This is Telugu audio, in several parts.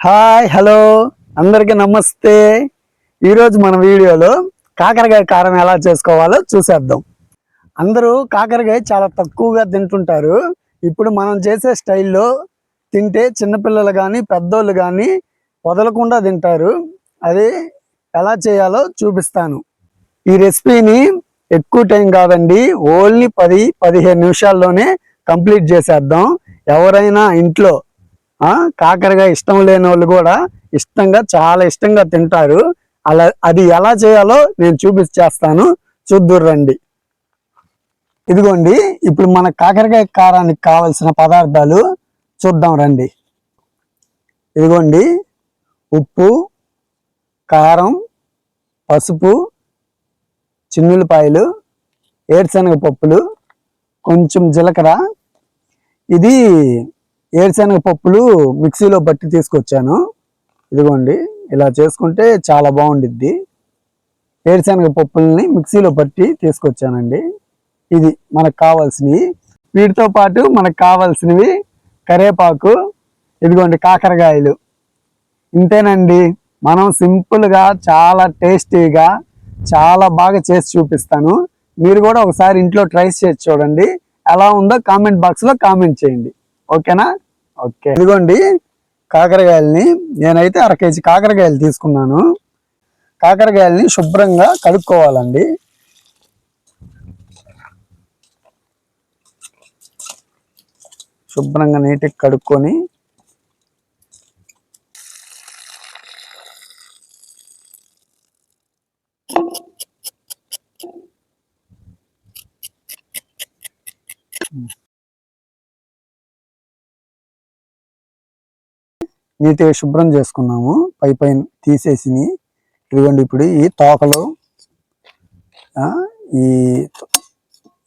హాయ్ హలో అందరికీ నమస్తే. ఈరోజు మన వీడియోలో కాకరకాయ కారం ఎలా చేసుకోవాలో చూసేద్దాం. అందరూ కాకరకాయ చాలా తక్కువగా తింటుంటారు. ఇప్పుడు మనం చేసే స్టైల్లో తింటే చిన్నపిల్లలు కానీ పెద్దోళ్ళు కానీ వదలకుండా తింటారు. అది ఎలా చేయాలో చూపిస్తాను. ఈ రెసిపీని ఎక్కువ టైం కాదండి, ఓన్లీ 10-15 నిమిషాల్లోనే కంప్లీట్ చేసేద్దాం. ఎవరైనా ఇంట్లో కాకరకాయ ఇష్టం లేని వాళ్ళు కూడా చాలా ఇష్టంగా తింటారు. అది ఎలా చేయాలో నేను చూపించేస్తాను, చూద్దురు రండి. ఇదిగోండి, ఇప్పుడు మన కాకరకాయ కారానికి కావలసిన పదార్థాలు చూద్దాం రండి. ఇదిగోండి, ఉప్పు, కారం, పసుపు, చిన్నులపాయలు, ఏరుశనగ పప్పులు, కొంచెం జీలకర్ర. ఇది ఏరుశనగ పప్పులు మిక్సీలో పట్టి తీసుకొచ్చాను. ఇదిగోండి, ఇలా చేసుకుంటే చాలా బాగుండిద్ది. ఏరుశనగ పప్పుల్ని మిక్సీలో పట్టి తీసుకొచ్చానండి. ఇది మనకు కావాల్సినవి. వీటితో పాటు మనకు కావాల్సినవి కరివేపాకు, ఇదిగోండి కాకరకాయలు. ఇంతేనండి. మనం సింపుల్గా చాలా టేస్టీగా చాలా బాగా చేసి చూపిస్తాను. మీరు కూడా ఒకసారి ఇంట్లో ట్రై చేసి చూడండి. ఎలా ఉందో కామెంట్ బాక్స్లో కామెంట్ చేయండి. ఓకేనా? ఓకే. ఇదిగోండి కాకరకాయలని, నేనైతే 1/2 కేజీ కాకరకాయలు తీసుకున్నాను. కాకరకాయలని శుభ్రంగా కడుక్కోవాలండి. శుభ్రంగా నీటికి కడుక్కొని నీట్గా శుభ్రం చేసుకున్నాము. పైన తీసేసి, ఇదిగోండి ఇప్పుడు ఈ తోకలు, ఈ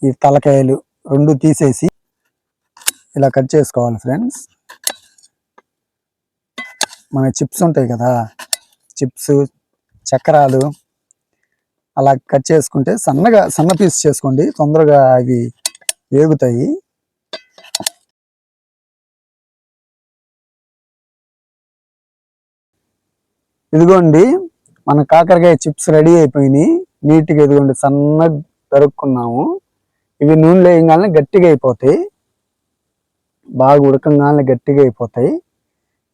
ఈ తలకాయలు రెండు తీసేసి ఇలా కట్ చేసుకోవాలి ఫ్రెండ్స్. మన చిప్స్ ఉంటాయి కదా, చిప్స్, చక్రాలు, అలా కట్ చేసుకుంటే సన్న పీస్ చేసుకోండి, తొందరగా అవి వేగుతాయి. ఇదిగోండి, మన కాకరకాయ చిప్స్ రెడీ అయిపోయినాయి. నీట్గా ఇదిగోండి సన్నగా తరుక్కున్నాము. ఇవి నూనెలో వేయగానే గట్టిగా అయిపోతాయి, బాగా ఉడకంగానే గట్టిగా అయిపోతాయి.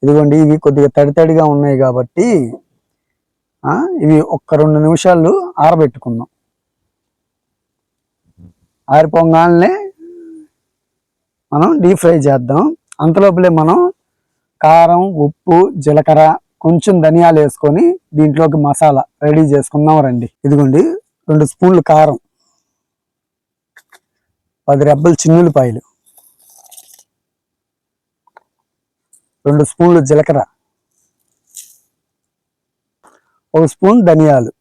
ఇదిగోండి, ఇవి కొద్దిగా తడిగా ఉన్నాయి కాబట్టి ఇవి 1-2 నిమిషాలు ఆరబెట్టుకుందాం. ఆరిపోగానే మనం డీప్ ఫ్రై చేద్దాం. అంతలోపలే మనం కారం, ఉప్పు, జీలకర్ర, కొంచెం ధనియాలు వేసుకొని దీంట్లోకి మసాలా రెడీ చేసుకుందాం రండి. ఇదిగోండి, 2 స్పూన్లు కారం, 10 రెబ్బలు చిన్నులపాయలు, 2 స్పూన్లు జీలకర్ర, 1 స్పూన్ ధనియాలు,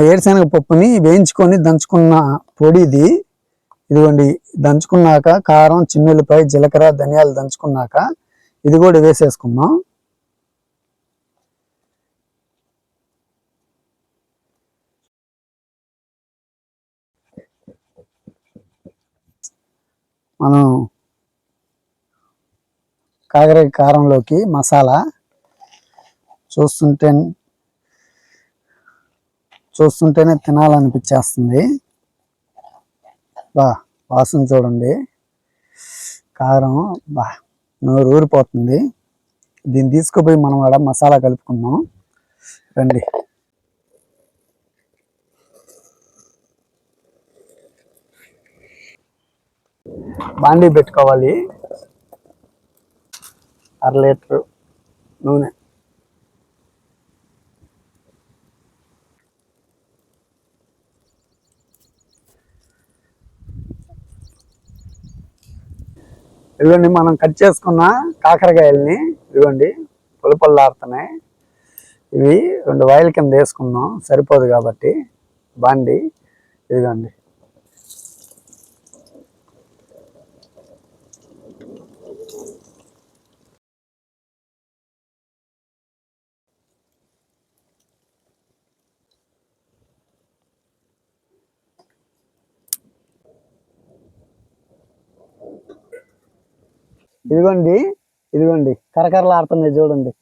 ఏరుశనగ పప్పుని వేయించుకొని దంచుకున్న పొడి ఇది. ఇదిగోండి, దంచుకున్నాక కారం, చిన్నులపాయ, జీలకర్ర, ధనియాలు దంచుకున్నాక ఇది కూడా వేసేసుకున్నాం. మనం కాకరకాయ కారంలోకి మసాలా చూస్తుంటేనే తినాలనిపించేస్తుంది. వాసన చూడండి, కారం నోరు ఊరిపోతుంది. దీన్ని తీసుకుపోయి మనం ఆడ మసాలా కలుపుకుందాం రండి. బాండీ పెట్టుకోవాలి, 1/2 లీటర్ నూనె, ఇదిగోండి మనం కట్ చేసుకున్న కాకరకాయలని ఇదిగోండి పులుపుల్లాడుతున్నాయి. ఇవి 2 వాయిల కింద వేసుకుందాం, సరిపోదు కాబట్టి బాండి. ఇదిగోండి, ఇదిగోండి ఇదిగోండి కరకరలాడుతుంది చూడండి.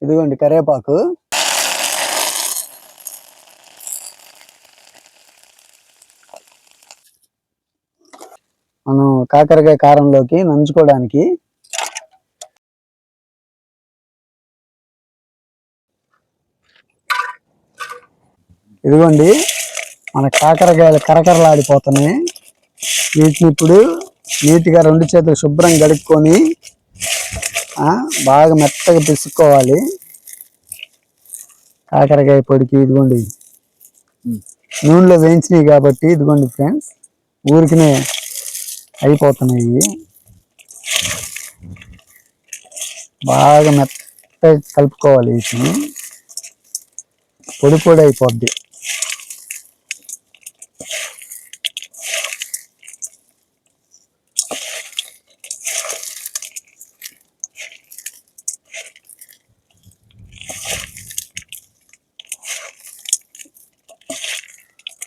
ఇదిగోండి కరివేపాకు. మనం కాకరకాయ కారంలోకి నంచుకోవడానికి ఇదిగోండి మన కాకరకాయలు కరకరలాడిపోతున్నాయి. వీటిని ఇప్పుడు నీట్గా 2 చేతులు శుభ్రం కడుక్కొని బాగా మెత్తగా పిసుక్కోవాలి కాకరకాయ పొడికి. ఇదిగోండి నూనెలో వేయించినాయి కాబట్టి ఇదిగోండి ఫ్రెండ్స్ ఊరికినే అయిపోతున్నాయి. బాగా మెత్తగా కలుపుకోవాలి. వీటిని పొడి పొడి అయిపోద్ది.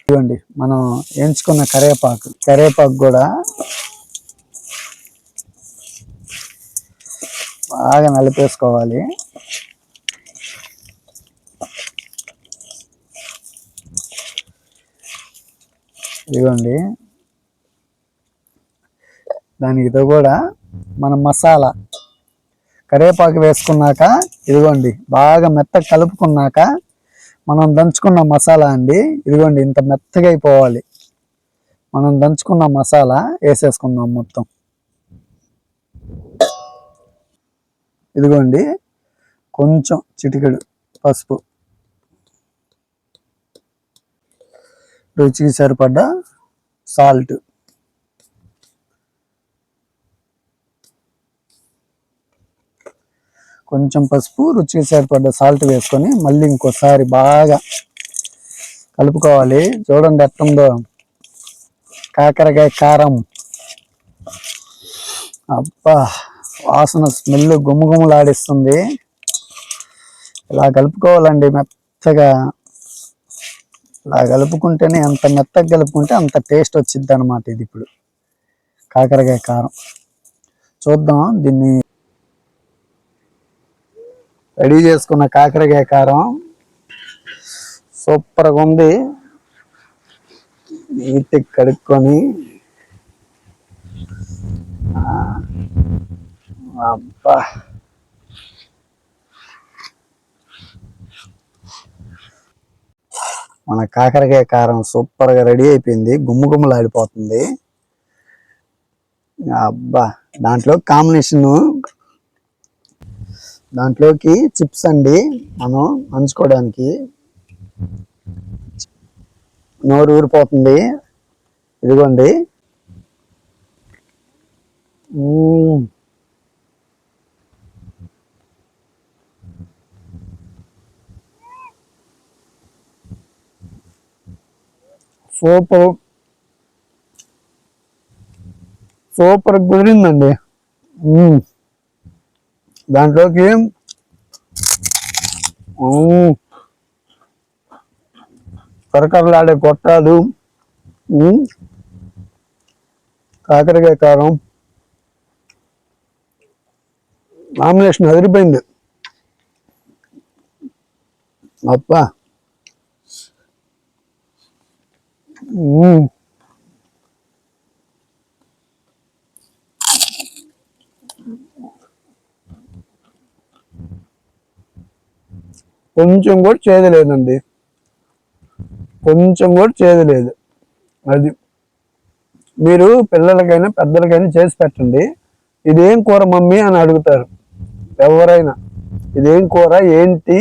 ఇదిగోండి మనం ఎంచుకున్న కరివేపాకు కూడా బాగా నలిపేసుకోవాలి. ఇదిగోండి దానితో కూడా మనం మసాలా కరివేపాకు వేసుకున్నాక ఇదిగోండి బాగా మెత్తగా కలుపుకున్నాక మనం దంచుకున్న మసాలా అండి. ఇదిగోండి ఇంత మెత్తగా అయిపోవాలి. మనం దంచుకున్న మసాలా వేసేసుకుందాం మొత్తం. ఇదిగోండి కొంచెం చిటికెడు పసుపు, రుచికి సరిపడ్డ సాల్ట్, కొంచెం పసుపు రుచికి సరిపడ్డ సాల్ట్ వేసుకొని మళ్ళీ ఇంకోసారి బాగా కలుపుకోవాలి. చూడండి ఎట్టుందో కాకరకాయ కారం. అబ్బా వాసన స్మెల్ గుమగుమలాడిస్తుంది. ఇలా కలుపుకోవాలండి మెత్తగా. ఇలా కలుపుకుంటేనే ఎంత మెత్తగా కలుపుకుంటే అంత టేస్ట్ వచ్చింది అనమాట. ఇది ఇప్పుడు కాకరకాయ కారం. చూద్దాం దీన్ని. రెడీ చేసుకున్న కాకరకాయ కారం సూపర్గా ఉంది. నీట్గా కడుక్కొని అబ్బా మన కాకరకాయ కారం సూపర్గా రెడీ అయిపోయింది. గుమ్మగుమ్మలాడిపోతుంది. అబ్బా దాంట్లో కాంబినేషను దాంట్లోకి చిప్స్ అండి మనం నంచుకోవడానికి. నోరు ఊరిపోతుంది. ఇదిగోండి సూపర్ కుదిరిందండి. దాంట్లోకి కరకరలాడే కొట్టాలు, కాకరకాయ కారం కాంబినేషన్ అదిరిపోయింది. అబ్బా కొంచెం కూడా చేదు లేదండి. కొంచెం కూడా చేదు లేదు. అది మీరు పిల్లలకైనా పెద్దలకైనా చేసి పెట్టండి. ఇదేం కూర మమ్మీ అని అడుగుతారు ఎవరైనా. ఇదేం కూర ఏంటి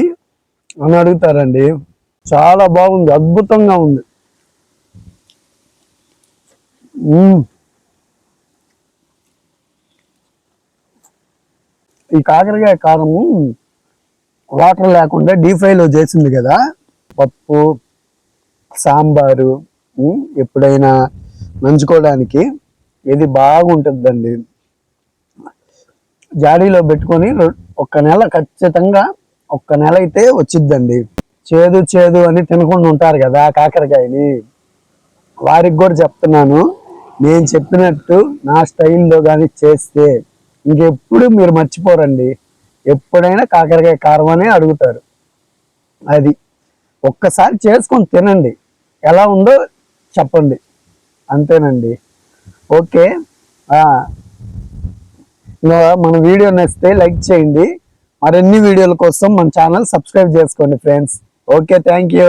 అని అడుగుతారండి. చాలా బాగుంది. అద్భుతంగా ఉంది. ఈ కాకరకాయ కారము వాటర్ లేకుండా డీప్ ఫ్రైలో చేసింది కదా. పప్పు, సాంబారు, ఎప్పుడైనా నంచుకోవడానికి ఇది బాగుంటుందండి. జాడీలో పెట్టుకొని ఒక్క నెల ఖచ్చితంగా, ఒక్క నెల అయితే వచ్చిద్దండి. చేదు చేదు అని తినకుండా ఉంటారు కదా కాకరకాయని, వారికి కూడా చెప్తున్నాను, నేను చెప్పినట్టు నా స్టైల్లో కానీ చేస్తే ఇంకెప్పుడు మీరు మర్చిపోరండి. ఎప్పుడైనా కాకరకాయ కారం అనే అడుగుతారు. అది ఒక్కసారి చేసుకొని తినండి, ఎలా ఉందో చెప్పండి, అంతేనండి. ఓకే. మన వీడియో నచ్చితే లైక్ చేయండి. మరిన్ని వీడియోల కోసం మన ఛానల్ సబ్స్క్రైబ్ చేసుకోండి ఫ్రెండ్స్. Okay, thank you.